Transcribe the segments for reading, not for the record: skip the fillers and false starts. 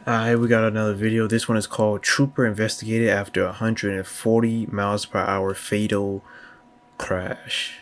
Alright, we got another video. This one is called Trooper Investigated After 140 miles per hour Fatal Crash.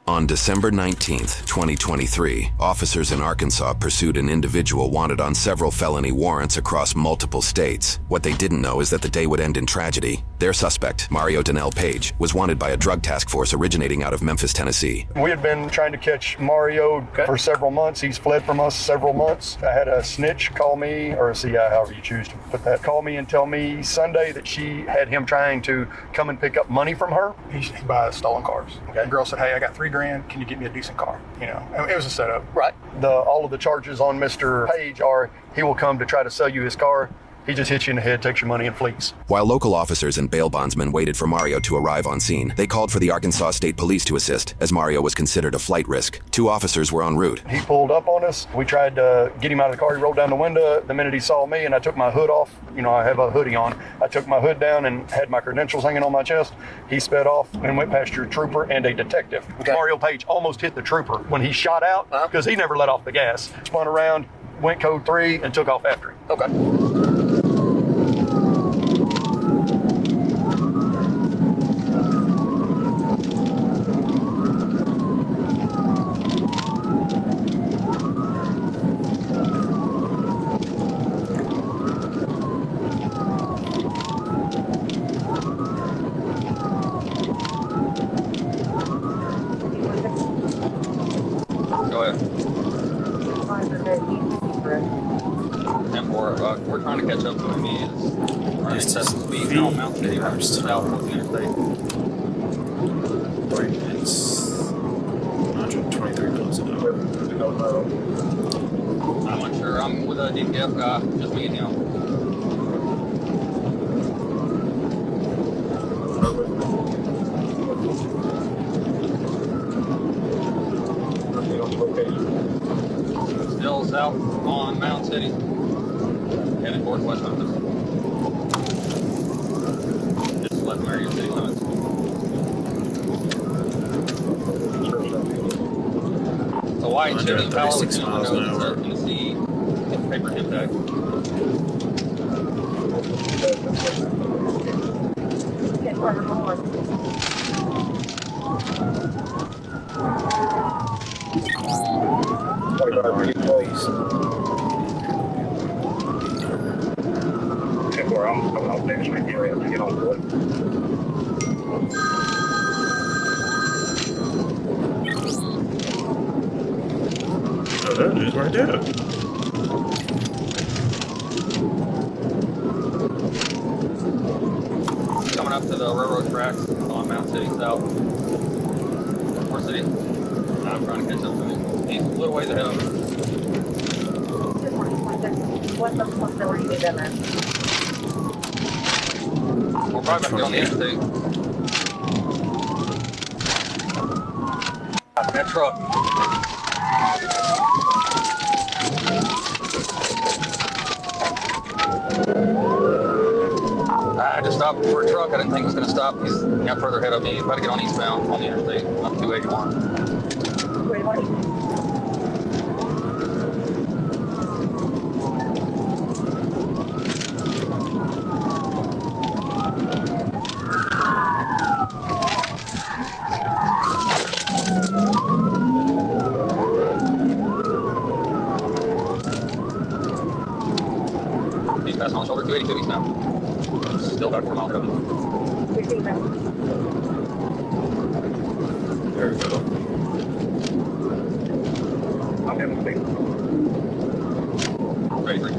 On December 19th, 2023, officers in Arkansas pursued an individual wanted on several felony warrants across multiple states. What they didn't know is that the day would end in tragedy. Their suspect, Mario Donnell Page, was wanted by a drug task force originating out of Memphis, Tennessee. We had been trying to catch Mario for several months. He's fled from us several months. I had a snitch call me, or a CI, however you choose to put that, call me and tell me Sunday that she had him trying to come and pick up money from her. He buys stolen cars. Okay. The girl said, "Hey, I got $3,000. Can you get me a decent car?" You know, it was a setup. Right. All of the charges on Mr. Page are he will come to try to sell you his car. He just hits you in the head, takes your money, and flees. While local officers and bail bondsmen waited for Mario to arrive on scene, they called for the Arkansas State Police to assist, as Mario was considered a flight risk. 2 officers were en route. He pulled up on us. We tried to get him out of the car. He rolled down the window. The minute he saw me, and I took my hood off, you know, I have a hoodie on. I took my hood down and had my credentials hanging on my chest. He sped off and went past your trooper and a detective. Okay. Mario Page almost hit the trooper when he shot out because he never let off the gas. Spun around, went code 3, and took off after him. Okay. Go ahead. And we're trying to catch up to him. He is running excessive speed on Mount City, south of the interstate. 3 minutes. 123 close enough. I'm not sure. I'm with a DPF guy, just me and him. Still south on Mount City, headed towards West Memphis. Just left Marion city limits. It's a white Chevy Power 136 miles an hour. Tennessee paper tip tag. I'm coming off Main Street area to get on board. Oh, that is right there. Coming up to the railroad tracks on Mount City South. Or City. I'm trying to catch up to him. He's a little ways ahead of me. What's the possibility of that? We're probably about to get on the interstate. That truck. I just stopped for a truck. I didn't think he was going to stop. He's got further ahead of me. He's about to get on eastbound on the interstate on 281. Wait, what? He's passing on the shoulder, 282 eastbound. Still about 4 miles ahead of me. There we go. I'm in the state. 33.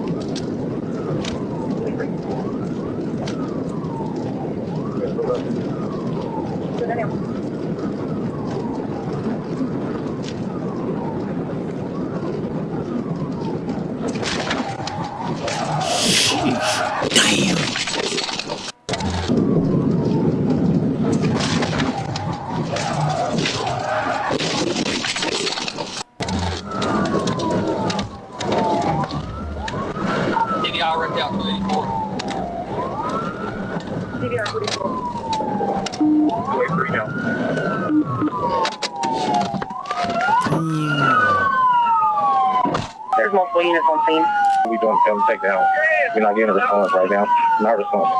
TDI wrecked out 284. DVR 44. 283 now. There's multiple units on scene. We don't tell them to take down. We're not getting a response right now. Not responding.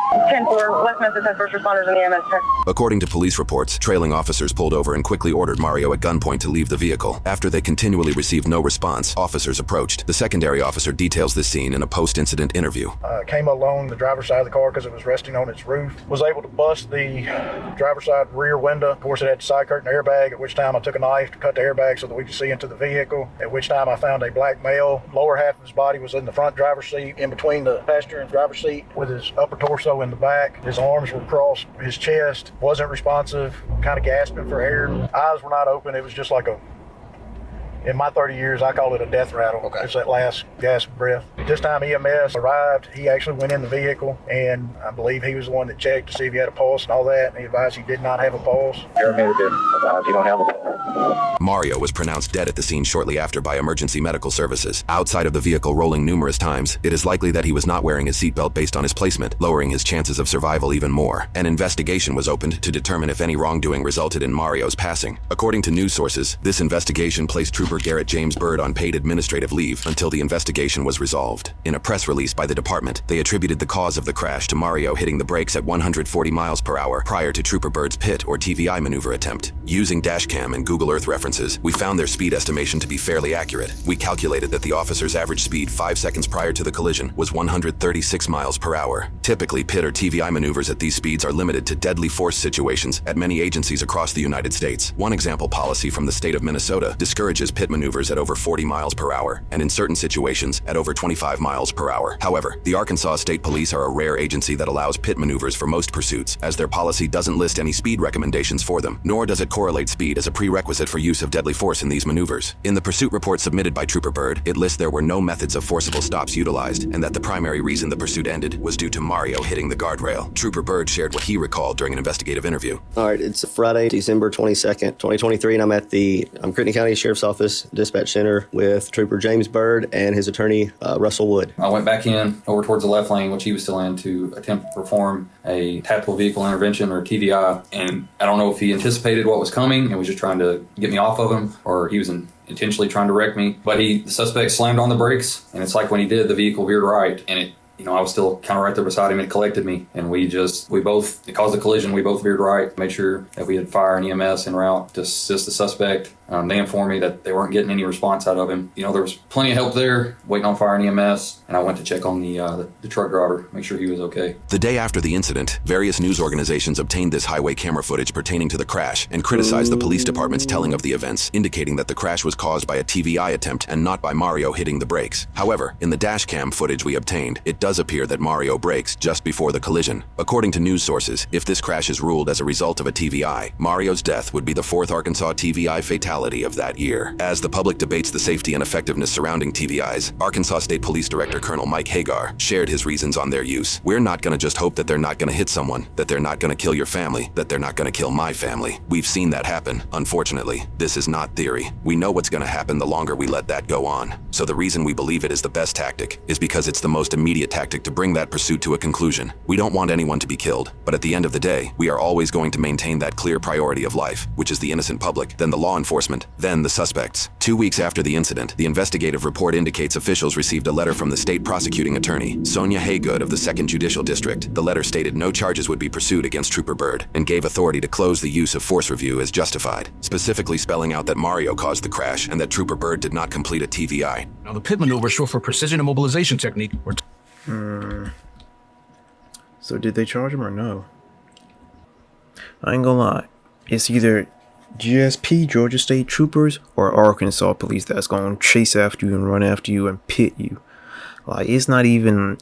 10-4, West Memphis has first responders in the EMS truck. According to police reports, trailing officers pulled over and quickly ordered Mario at gunpoint to leave the vehicle. After they continually received no response, officers approached. The secondary officer details this scene in a post-incident interview. Came along the driver's side of the car because it was resting on its roof. Was able to bust the driver's side rear window. Of course, it had the side curtain airbag, at which time I took a knife to cut the airbag so that we could see into the vehicle, at which time I found a black male. Lower half of his body was in the front driver's seat, in between the passenger and driver's seat, with his upper torso in the back. His arms were across his chest, wasn't responsive, kind of gasping for air. Eyes were not open. It was just like in my 30 years, I call it a death rattle. Okay. It's that last gasp of breath. This time EMS arrived. He actually went in the vehicle, and I believe he was the one that checked to see if he had a pulse and all that, and he advised he did not have a pulse. Paramedic advised you don't have a pulse. Mario was pronounced dead at the scene shortly after by emergency medical services. Outside of the vehicle rolling numerous times, it is likely that he was not wearing his seatbelt based on his placement, lowering his chances of survival even more. An investigation was opened to determine if any wrongdoing resulted in Mario's passing. According to news sources, this investigation placed Trooper Garrett James Byrd on paid administrative leave until the investigation was resolved. In a press release by the department, they attributed the cause of the crash to Mario hitting the brakes at 140 miles per hour prior to Trooper Byrd's pit or TVI maneuver attempt. Using dashcam and Google Earth references, we found their speed estimation to be fairly accurate. We calculated that the officer's average speed 5 seconds prior to the collision was 136 miles per hour. Typically, pit or TVI maneuvers at these speeds are limited to deadly force situations at many agencies across the United States. One example policy from the state of Minnesota discourages pit maneuvers at over 40 miles per hour, and in certain situations at over 25 miles per hour. However, the Arkansas State Police are a rare agency that allows pit maneuvers for most pursuits, as their policy doesn't list any speed recommendations for them, nor does it correlate speed as a prerequisite for use of deadly force in these maneuvers. In the pursuit report submitted by Trooper Byrd, it lists there were no methods of forcible stops utilized, and that the primary reason the pursuit ended was due to Mario hitting the guardrail. Trooper Byrd shared what he recalled during an investigative interview. All right, it's Friday, December 22nd, 2023, and I'm at the Crittenden County Sheriff's Office Dispatch Center with Trooper James Byrd and his attorney, Russell Wood. I went back in over towards the left lane, which he was still in, to attempt to perform a tactical vehicle intervention or TVI. And I don't know if he anticipated what was coming and was just trying to get me off of him, or he was intentionally trying to wreck me. But the suspect slammed on the brakes, and it's like when he did, the vehicle veered right, and I was still kind of right there beside him. It collected me, and it caused a collision. We both veered right, made sure that we had fire and EMS en route to assist the suspect. They informed me that they weren't getting any response out of him. There was plenty of help there, waiting on fire and EMS, and I went to check on the truck driver, make sure he was okay. The day after the incident, various news organizations obtained this highway camera footage pertaining to the crash and criticized the police department's telling of the events, indicating that the crash was caused by a TVI attempt and not by Mario hitting the brakes. However, in the dash cam footage we obtained, it does appear that Mario brakes just before the collision. According to news sources, if this crash is ruled as a result of a TVI, Mario's death would be the 4th Arkansas TVI fatality of that year. As the public debates the safety and effectiveness surrounding TVIs, Arkansas State Police Director Colonel Mike Hagar shared his reasons on their use. We're not going to just hope that they're not going to hit someone, that they're not going to kill your family, that they're not going to kill my family. We've seen that happen. Unfortunately, this is not theory. We know what's going to happen the longer we let that go on. So the reason we believe it is the best tactic is because it's the most immediate tactic to bring that pursuit to a conclusion. We don't want anyone to be killed, but at the end of the day, we are always going to maintain that clear priority of life, which is the innocent public, then the law enforcement, then the suspects. 2 weeks after the incident, the investigative report indicates officials received a letter from the state prosecuting attorney, Sonia Haygood of the 2nd Judicial District. The letter stated no charges would be pursued against Trooper Byrd and gave authority to close the use of force review as justified, specifically spelling out that Mario caused the crash and that Trooper Byrd did not complete a TVI. Now, the pit maneuver is short for precision immobilization technique. So did they charge him or no? I ain't gonna lie. It's either GSP, Georgia State Troopers, or Arkansas Police that's gonna chase after you and run after you and pit you. Like, it's not even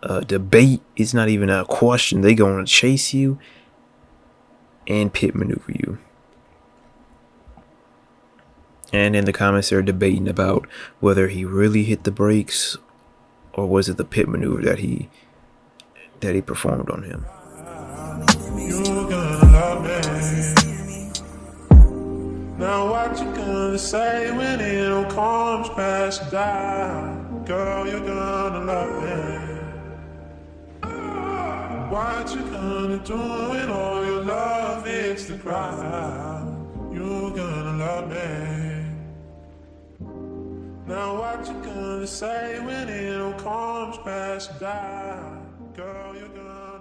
a debate. It's not even a question. They gonna chase you and pit maneuver you. And in the comments, they're debating about whether he really hit the brakes or was it the pit maneuver that he performed on him. Now what you gonna say when it all comes crashing down? Girl, you're gonna love me. What you gonna do when all your love hits the ground? You're gonna love me. Now what you gonna say when it all comes crashing down? Girl, you're gonna